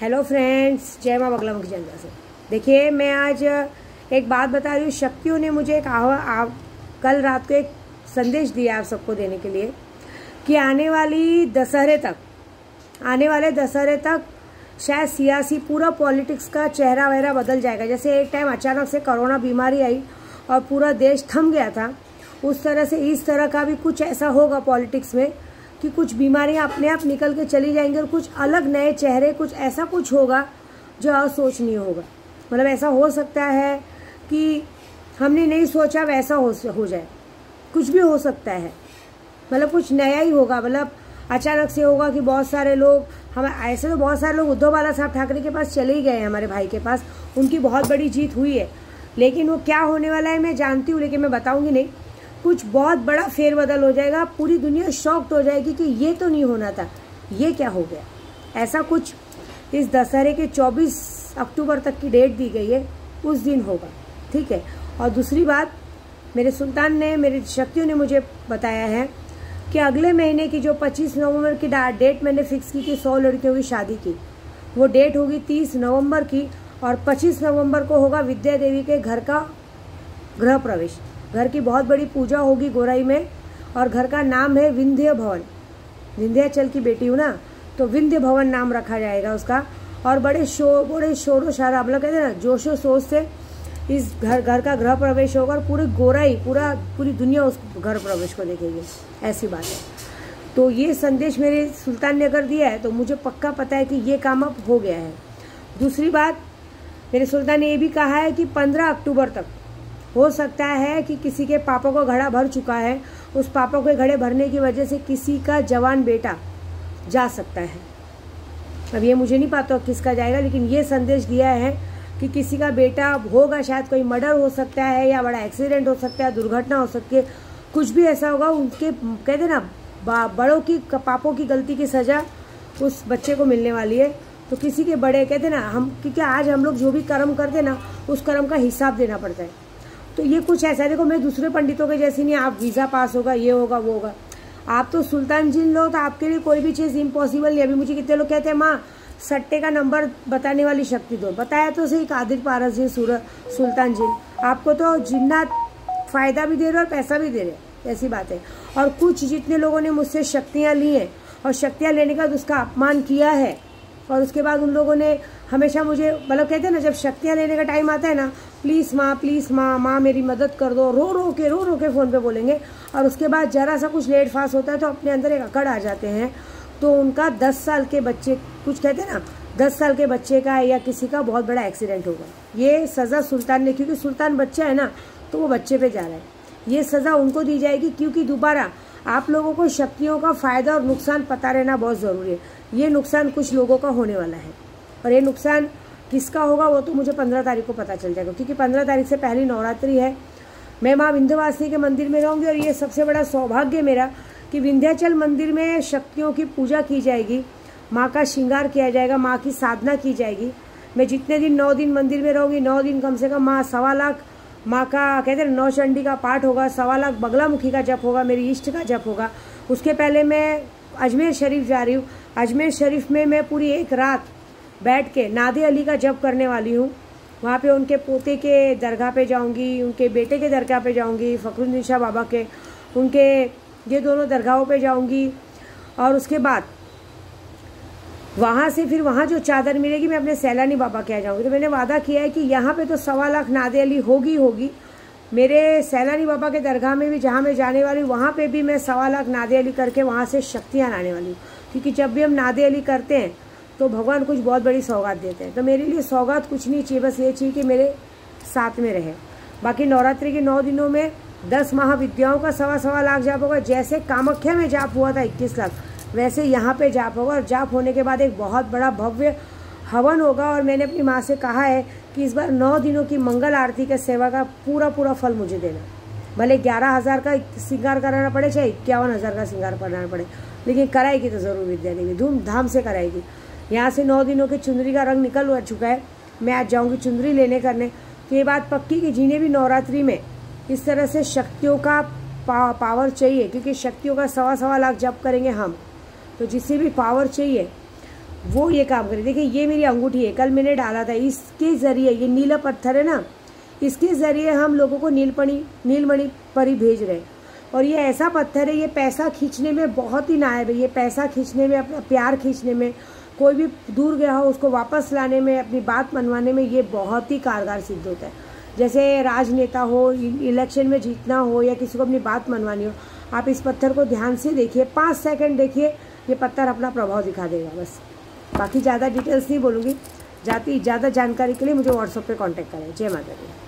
Hello friends, जय माँ बगला मुखी चंदा से। देखिए, मैं आज एक बात बता रही हूँ। शक्तियों ने मुझे कल रात को एक संदेश दिया आप सबको देने के लिए कि आने वाले दशहरे तक शायद सियासी पूरा पॉलिटिक्स का चेहरा वहरा बदल जाएगा। जैसे एक टाइम अचानक से कोरोना बीमारी आई और पूरा देश थम गया था, उस तरह से इस तरह का भी कुछ ऐसा होगा पॉलिटिक्स में कि कुछ बीमारियां अपने आप निकल के चली जाएंगी और कुछ अलग नए चेहरे, कुछ ऐसा कुछ होगा जो अsoचनीय होगा। मतलब ऐसा हो सकता है कि हमने नहीं सोचा वैसा हो जाए, कुछ भी हो सकता है। मतलब कुछ नया ही होगा। मतलब अचानक से होगा कि बहुत सारे लोग ऐसे तो बहुत सारे लोग उद्धव बाला साहब ठाकरे के पास चले ही गए हैं, हमारे भाई के पास। उनकी बहुत बड़ी जीत हुई है, लेकिन वो क्या होने वाला है मैं जानती हूँ, लेकिन मैं बताऊंगी नहीं। कुछ बहुत बड़ा फेरबदल हो जाएगा, पूरी दुनिया शॉक्ड हो जाएगी कि ये तो नहीं होना था, ये क्या हो गया। ऐसा कुछ इस दशहरे के 24 अक्टूबर तक की डेट दी गई है, उस दिन होगा, ठीक है। और दूसरी बात, मेरे सुल्तान ने, मेरी शक्तियों ने मुझे बताया है कि अगले महीने की जो 25 नवंबर की डेट मैंने फिक्स की थी 100 लड़कियों की शादी की, वो डेट होगी 30 नवंबर की। और 25 नवंबर को होगा विद्या देवी के घर का गृह प्रवेश। घर की बहुत बड़ी पूजा होगी गोराई में, और घर का नाम है विंध्य भवन। विंध्याचल की बेटी हूँ ना, तो विंध्य भवन नाम रखा जाएगा उसका। और बड़े शोरों शराब, आप लोग कहते हैं ना, जोशो सोच से इस घर का गृह प्रवेश होगा और पूरी गोराई, पूरी दुनिया उस घर प्रवेश को देखेगी। ऐसी बात है। तो ये संदेश मेरे सुल्तान ने अगर दिया है तो मुझे पक्का पता है कि ये काम अब हो गया है। दूसरी बात, मेरे सुल्तान ने ये भी कहा है कि 15 अक्टूबर तक हो सकता है कि किसी के पापा को घड़ा भर चुका है, उस पापा को घड़े भरने की वजह से किसी का जवान बेटा जा सकता है। अब ये मुझे नहीं पता किसका जाएगा, लेकिन ये संदेश दिया है कि किसी का बेटा होगा, शायद कोई मर्डर हो सकता है या बड़ा एक्सीडेंट हो सकता है, दुर्घटना हो सकती है, कुछ भी ऐसा होगा। उनके कहते ना, बड़ों की पापों की गलती की सजा उस बच्चे को मिलने वाली है। तो किसी के बड़े कहते ना, हम क्योंकि आज हम लोग जो भी कर्म करते ना, उस कर्म का हिसाब देना पड़ता है। तो ये कुछ ऐसा, देखो मैं दूसरे पंडितों के जैसी नहीं, आप वीज़ा पास होगा, ये होगा, वो होगा। आप तो सुल्तान जिन लो, तो आपके लिए कोई भी चीज़ इम्पॉसिबल नहीं। अभी मुझे कितने लोग कहते हैं, माँ सट्टे का नंबर बताने वाली शक्ति दो। बताया तो सही, कादिर पारस जी, सुल्तान जिन। आपको तो जिन्नात फ़ायदा भी दे रहे और पैसा भी दे रहे, ऐसी बात है। और कुछ जितने लोगों ने मुझसे शक्तियाँ ली हैं और शक्तियाँ लेने का उसका अपमान किया है, और उसके बाद उन लोगों ने हमेशा मुझे, मतलब कहते हैं ना, जब शक्तियाँ लेने का टाइम आता है ना, प्लीज़ माँ, माँ मेरी मदद कर दो, रो रो के फ़ोन पे बोलेंगे। और उसके बाद ज़रा सा कुछ लेट फास्ट होता है तो अपने अंदर एक अकड़ आ जाते हैं। तो उनका 10 साल के बच्चे, कुछ कहते हैं ना, 10 साल के बच्चे का या किसी का बहुत बड़ा एक्सीडेंट होगा। ये सज़ा सुल्तान ने, क्योंकि सुल्तान बच्चा है ना, तो वो बच्चे पे जा रहा है। ये सज़ा उनको दी जाएगी, क्योंकि दोबारा आप लोगों को शक्तियों का फ़ायदा और नुकसान पता रहना बहुत ज़रूरी है। ये नुकसान कुछ लोगों का होने वाला है, और ये नुकसान किसका होगा वो तो मुझे 15 तारीख को पता चल जाएगा, क्योंकि 15 तारीख से पहली नवरात्रि है। मैं माँ विंध्यवासिनी के मंदिर में रहूँगी, और ये सबसे बड़ा सौभाग्य मेरा कि विंध्याचल मंदिर में शक्तियों की पूजा की जाएगी, माँ का श्रृंगार किया जाएगा, माँ की साधना की जाएगी। मैं जितने दिन 9 दिन मंदिर में रहूँगी, 9 दिन कम से कम माँ 1.25 लाख माँ का, कहते हैं 9 चंडी का पाठ होगा, 1.25 लाख बगलामुखी का जप होगा, मेरी इष्ट का जप होगा। उसके पहले मैं अजमेर शरीफ जा रही हूँ। अजमेर शरीफ में मैं पूरी एक रात बैठ के नादे अली का जप करने वाली हूँ। वहाँ पे उनके पोते के दरगाह पे जाऊँगी, उनके बेटे के दरगाह पे जाऊँगी, फ़खरुद्दीन शाह बाबा के, उनके ये दोनों दरगाहों पे जाऊँगी। और उसके बाद वहाँ से फिर वहाँ जो चादर मिलेगी, मैं अपने सैलानी बाबा के यहाँ जाऊँगी। तो मैंने वादा किया है कि यहाँ पे तो 1.25 लाख नादे अली होगी। मेरे सैलानी बाबा के दरगाह में भी, जहाँ मैं जाने वाली हूँ, वहाँ पे भी मैं 1.25 लाख नादे अली करके वहाँ से शक्तियाँ लाने वाली हूँ। क्योंकि जब भी हम नादे अली करते हैं तो भगवान कुछ बहुत बड़ी सौगात देते हैं। तो मेरे लिए सौगात कुछ नहीं चाहिए, बस ये चाहिए कि मेरे साथ में रहे। बाकी नवरात्रि के 9 दिनों में 10 महाविद्याओं का 1.25 लाख जाप होगा। जैसे कामाख्या में जाप हुआ था 21 लाख, वैसे यहाँ पे जाप होगा। और जाप होने के बाद एक बहुत बड़ा भव्य हवन होगा। और मैंने अपनी माँ से कहा है कि इस बार 9 दिनों की मंगल आरती के सेवा का पूरा फल मुझे देना। भले 11,000 का श्रृंगार कराना पड़े, चाहे 51,000 का श्रृंगार कराना पड़े, लेकिन कराएगी तो ज़रूर विद्या देवी, धूमधाम से कराएगी। यहाँ से 9 दिनों की चुंदरी का रंग निकल चुका है, मैं आज जाऊँगी चुंदरी लेने करने। तो ये बात पक्की कि जिन्हें भी नवरात्रि में इस तरह से शक्तियों का पावर चाहिए, क्योंकि शक्तियों का 1.25 लाख जप करेंगे हम, तो जिससे भी पावर चाहिए वो ये काम करे। देखिए ये मेरी अंगूठी है, कल मैंने डाला था, इसके ज़रिए, ये नीला पत्थर है ना, इसके ज़रिए हम लोगों को नीलमणि परी भेज रहे हैं। और ये ऐसा पत्थर है, ये पैसा खींचने में बहुत ही नायाब है। ये पैसा खींचने में, अपना प्यार खींचने में, कोई भी दूर गया हो उसको वापस लाने में, अपनी बात मनवाने में ये बहुत ही कारगर सिद्ध होता है। जैसे राजनेता हो, इलेक्शन में जीतना हो या किसी को अपनी बात मनवानी हो, आप इस पत्थर को ध्यान से देखिए, 5 सेकंड देखिए, ये पत्थर अपना प्रभाव दिखा देगा बस। बाकी ज़्यादा डिटेल्स नहीं बोलूँगी। ज़्यादा जानकारी के लिए मुझे व्हाट्सएप पे कांटेक्ट करें। जय माता दी।